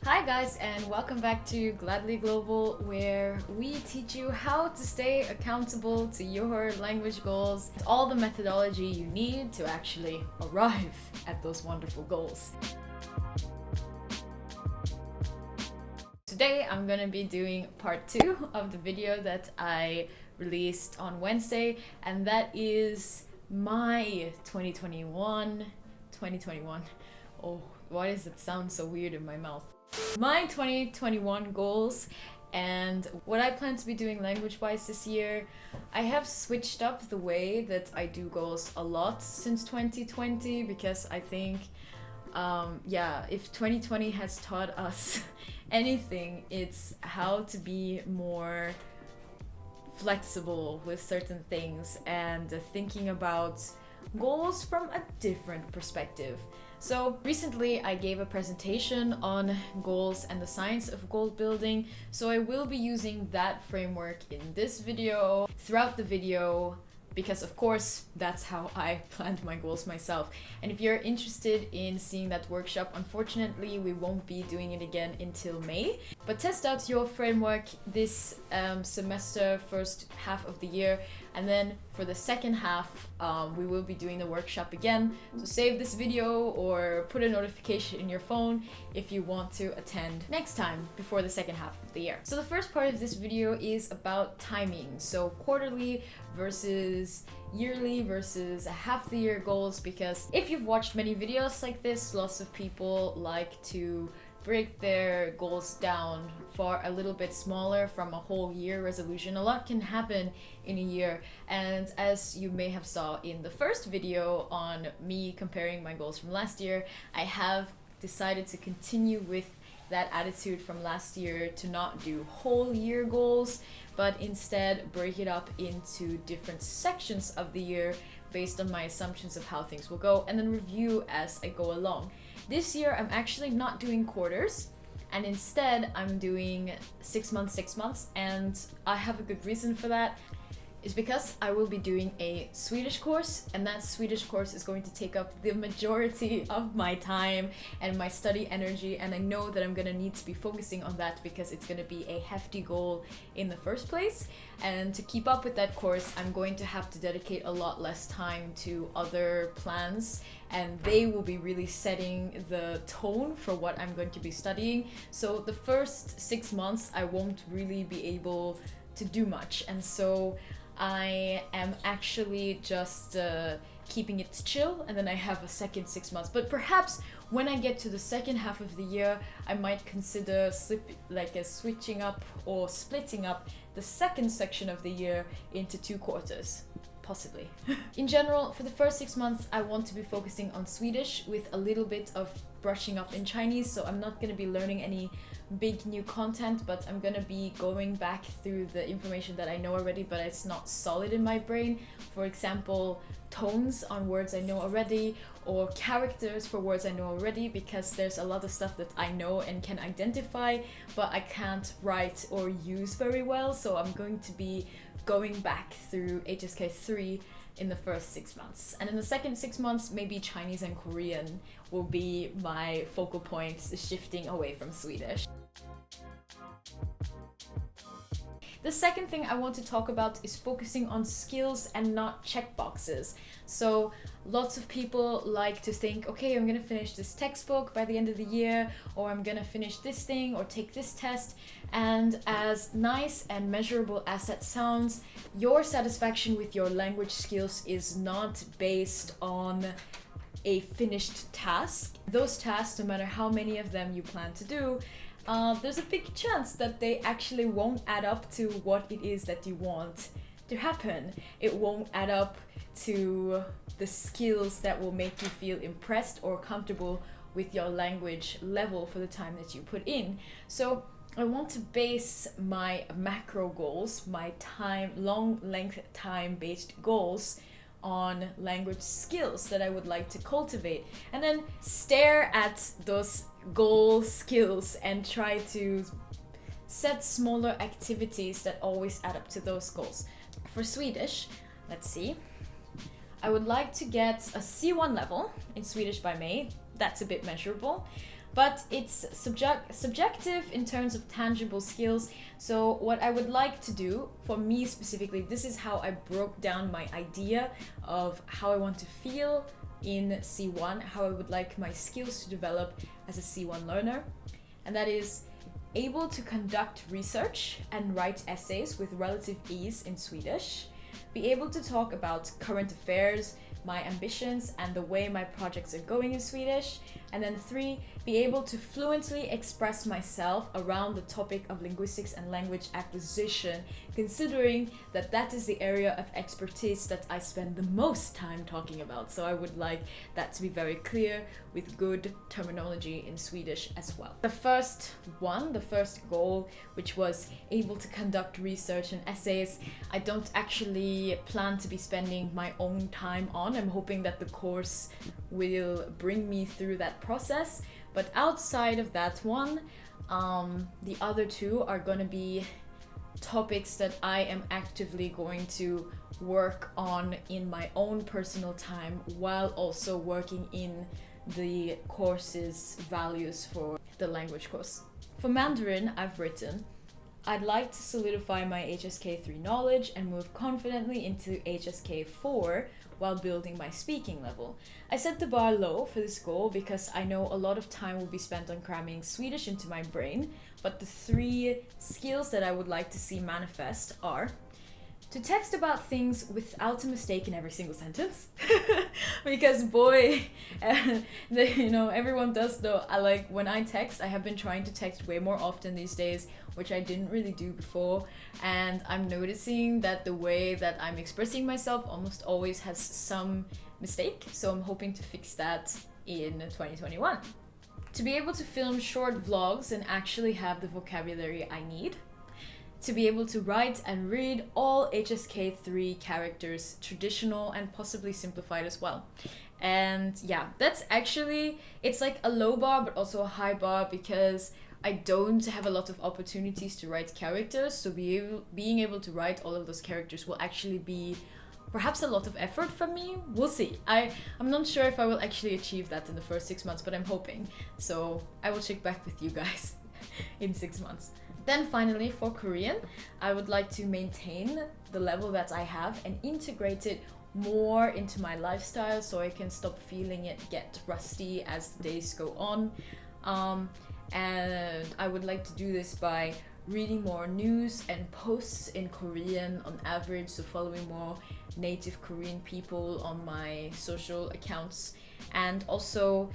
Hi guys, and welcome back to Gladly Global, where we teach you how to stay accountable to your language goals, all the methodology you need to actually arrive at those wonderful goals. Today I'm going to be doing part 2 of the video that I released on Wednesday, and that is my 2021. Oh, why does it sound so weird in my mouth? My 2021 goals and what I plan to be doing language-wise this year. I have switched up the way that I do goals a lot since 2020 because I think if 2020 has taught us anything, it's how to be more flexible with certain things and thinking about goals from a different perspective. So recently I gave a presentation on goals and the science of goal building, so I will be using that framework in this video, throughout the video, because of course that's how I planned my goals myself. And if you're interested in seeing that workshop, unfortunately we won't be doing it again until May. But test out your framework this semester, first half of the year, and then for the second half we will be doing the workshop again. So save this video or put a notification in your phone if you want to attend next time before the second half of the year. So the first part of this video is about timing, so quarterly versus yearly versus half the year goals, because if you've watched many videos like this, lots of people like to break their goals down for a little bit smaller from a whole year resolution. A lot can happen in a year, and as you may have saw in the first video on me comparing my goals from last year, I have decided to continue with that attitude from last year to not do whole year goals, but instead break it up into different sections of the year based on my assumptions of how things will go, and then review as I go along. This year I'm actually not doing quarters, and instead I'm doing 6 months, and I have a good reason for that. Is because I will be doing a Swedish course, and that Swedish course is going to take up the majority of my time and my study energy, and I know that I'm gonna need to be focusing on that because it's gonna be a hefty goal in the first place. And to keep up with that course, I'm going to have to dedicate a lot less time to other plans, and they will be really setting the tone for what I'm going to be studying. So the first 6 months I won't really be able to do much, and so I am actually just keeping it chill, and then I have a second 6 months. But perhaps when I get to the second half of the year, I might consider switching up or splitting up the second section of the year into 2 quarters. Possibly. In general, for the first 6 months, I want to be focusing on Swedish with a little bit of brushing up in Chinese, so I'm not going to be learning any big new content, but I'm gonna be going back through the information that I know already, but it's not solid in my brain. For example, tones on words I know already, or characters for words I know already, because there's a lot of stuff that I know and can identify, but I can't write or use very well, so I'm going to be going back through HSK 3 in the first 6 months. And in the second 6 months, maybe Chinese and Korean will be my focal points, shifting away from Swedish. The second thing I want to talk about is focusing on skills and not checkboxes. So lots of people like to think, okay, I'm gonna finish this textbook by the end of the year, or I'm gonna finish this thing or take this test. And as nice and measurable as that sounds, your satisfaction with your language skills is not based on a finished task. Those tasks, no matter how many of them you plan to do, there's a big chance that they actually won't add up to what it is that you want to happen. It won't add up to the skills that will make you feel impressed or comfortable with your language level for the time that you put in. So I want to base my macro goals, my long length time based goals, on language skills that I would like to cultivate, and then stare at those goal skills and try to set smaller activities that always add up to those goals. For Swedish, let's see, I would like to get a C1 level in Swedish by May. That's a bit measurable. but it's subjective in terms of tangible skills. So what I would like to do, for me specifically, this is how I broke down my idea of how I want to feel in C1, how I would like my skills to develop as a C1 learner. And that is able to conduct research and write essays with relative ease in Swedish, be able to talk about current affairs, my ambitions, and the way my projects are going in Swedish. And then 3, be able to fluently express myself around the topic of linguistics and language acquisition, considering that that is the area of expertise that I spend the most time talking about. So I would like that to be very clear with good terminology in Swedish as well. The first goal, which was able to conduct research and essays, I don't actually plan to be spending my own time on. I'm hoping that the course will bring me through that process. But outside of that one, the other 2 are going to be topics that I am actively going to work on in my own personal time, while also working in the course's values for the language course. For Mandarin, I've written, I'd like to solidify my HSK 3 knowledge and move confidently into HSK 4 while building my speaking level. I set the bar low for this goal because I know a lot of time will be spent on cramming Swedish into my brain, but the 3 skills that I would like to see manifest are to text about things without a mistake in every single sentence. Because boy, everyone does though. When I text, I have been trying to text way more often these days, which I didn't really do before. And I'm noticing that the way that I'm expressing myself almost always has some mistake. So I'm hoping to fix that in 2021. To be able to film short vlogs and actually have the vocabulary I need. To be able to write and read all HSK 3 characters, traditional and possibly simplified as well. And yeah, that's actually, it's like a low bar but also a high bar because I don't have a lot of opportunities to write characters, so being able to write all of those characters will actually be perhaps a lot of effort from me. We'll see. I'm not sure if I will actually achieve that in the first 6 months, but I'm hoping. So I will check back with you guys in 6 months. Then finally, for Korean, I would like to maintain the level that I have and integrate it more into my lifestyle so I can stop feeling it get rusty as the days go on. And I would like to do this by reading more news and posts in Korean on average, so following more native Korean people on my social accounts, and also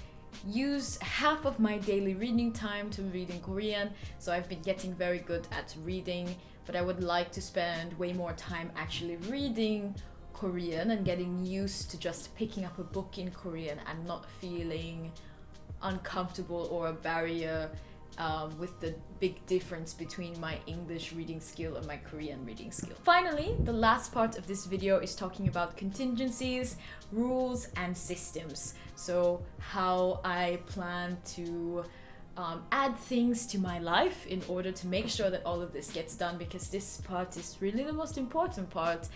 use half of my daily reading time to read in Korean. So I've been getting very good at reading, but I would like to spend way more time actually reading Korean and getting used to just picking up a book in Korean and not feeling uncomfortable or a barrier with the big difference between my English reading skill and my Korean reading skill. Finally, the last part of this video is talking about contingencies, rules, and systems. So how I plan to add things to my life in order to make sure that all of this gets done, because this part is really the most important part.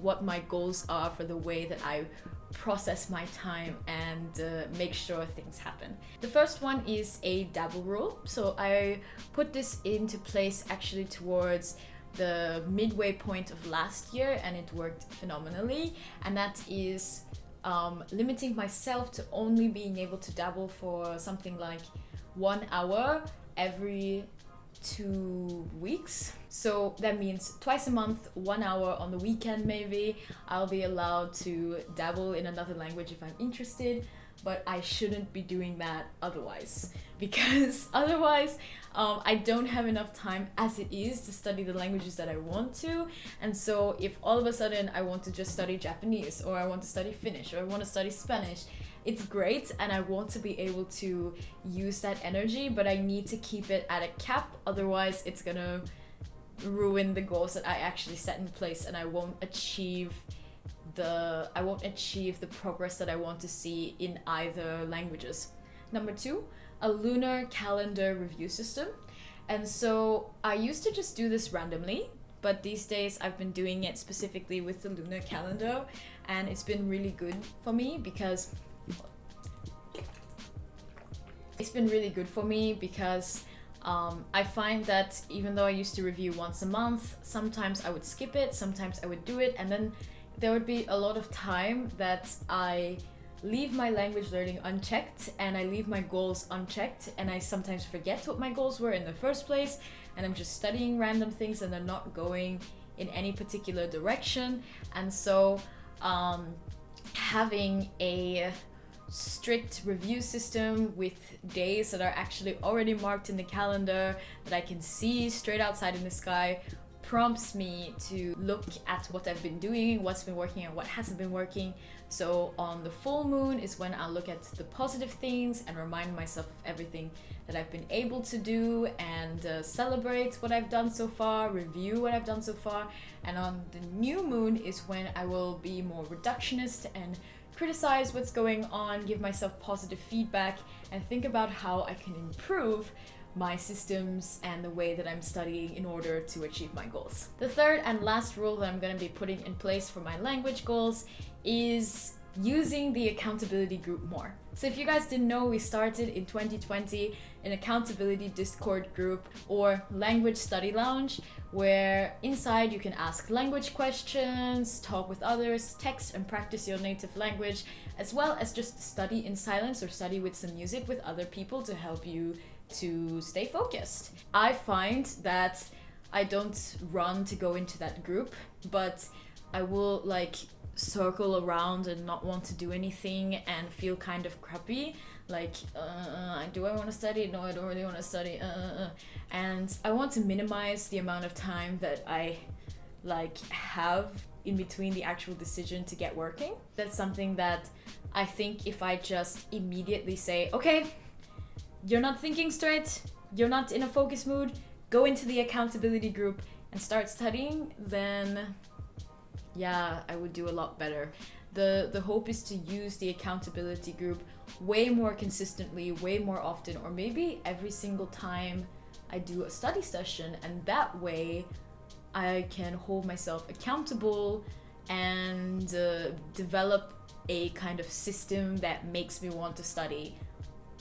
What my goals are for the way that I process my time and make sure things happen. The first one is a double rule. So I put this into place actually towards the midway point of last year, and it worked phenomenally. And that is limiting myself to only being able to dabble for something like 1 hour every 2 weeks. So that means twice a month, 1 hour on the weekend maybe. I'll be allowed to dabble in another language if I'm interested, but I shouldn't be doing that otherwise, because otherwise I don't have enough time as it is to study the languages that I want to. And so if all of a sudden I want to just study Japanese, or I want to study Finnish, or I want to study Spanish, it's great and I want to be able to use that energy, but I need to keep it at a cap, otherwise it's gonna ruin the goals that I actually set in place, and I won't achieve the progress that I want to see in either languages. Number 2, a lunar calendar review system. And so I used to just do this randomly, but these days I've been doing it specifically with the lunar calendar, and it's been really good for me because It's been really good for me because I find that even though I used to review once a month, sometimes I would skip it, sometimes I would do it, and then there would be a lot of time that I leave my language learning unchecked and I leave my goals unchecked, and I sometimes forget what my goals were in the first place, and I'm just studying random things and they're not going in any particular direction. And so having a strict review system with days that are actually already marked in the calendar that I can see straight outside in the sky prompts me to look at what I've been doing, what's been working and what hasn't been working. So on the full moon is when I'll look at the positive things and remind myself of everything that I've been able to do, and celebrate what I've done so far, review what I've done so far. And on the new moon is when I will be more reductionist and criticize what's going on, give myself positive feedback, and think about how I can improve my systems and the way that I'm studying in order to achieve my goals. The third and last rule that I'm going to be putting in place for my language goals is using the accountability group more. So if you guys didn't know, we started in 2020 an accountability Discord group or language study lounge, where inside you can ask language questions, talk with others, text and practice your native language, as well as just study in silence or study with some music with other people to help you to stay focused. I find that I don't run to go into that group, but I will like circle around and not want to do anything and feel kind of crappy, like do I want to study? No, I don't really want to study. And I want to minimize the amount of time that I like have in between the actual decision to get working. That's something that I think if I just immediately say, okay, you're not thinking straight, you're not in a focus mood, go into the accountability group and start studying, then yeah, I would do a lot better. The hope is to use the accountability group way more consistently, way more often, or maybe every single time I do a study session, and that way I can hold myself accountable and develop a kind of system that makes me want to study,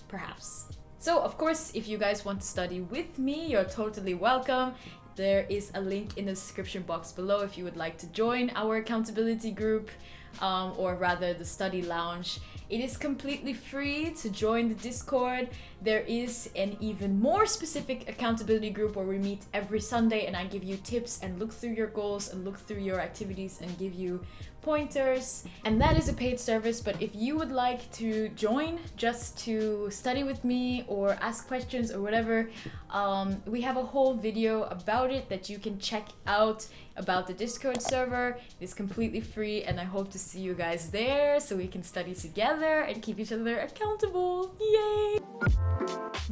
perhaps. So of course, if you guys want to study with me, you're totally welcome. There is a link in the description box below if you would like to join our accountability group, or rather the study lounge. It is completely free to join the Discord. There is an even more specific accountability group where we meet every Sunday and I give you tips and look through your goals and look through your activities and give you pointers. And that is a paid service, but if you would like to join just to study with me or ask questions or whatever, we have a whole video about it that you can check out about the Discord server. It's completely free and I hope to see you guys there so we can study together and keep each other accountable. Yay!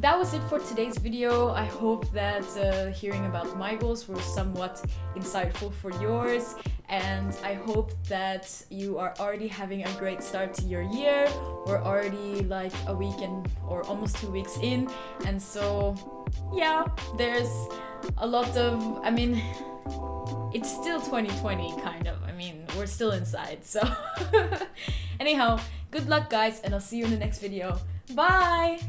That was it for today's video. I hope that hearing about my goals was somewhat insightful for yours, and I hope that you are already having a great start to your year. We're already like a week or almost 2 weeks in, and so yeah, there's a lot of, I mean, it's still 2020 kind of, I mean, we're still inside, so anyhow, good luck guys, and I'll see you in the next video. Bye!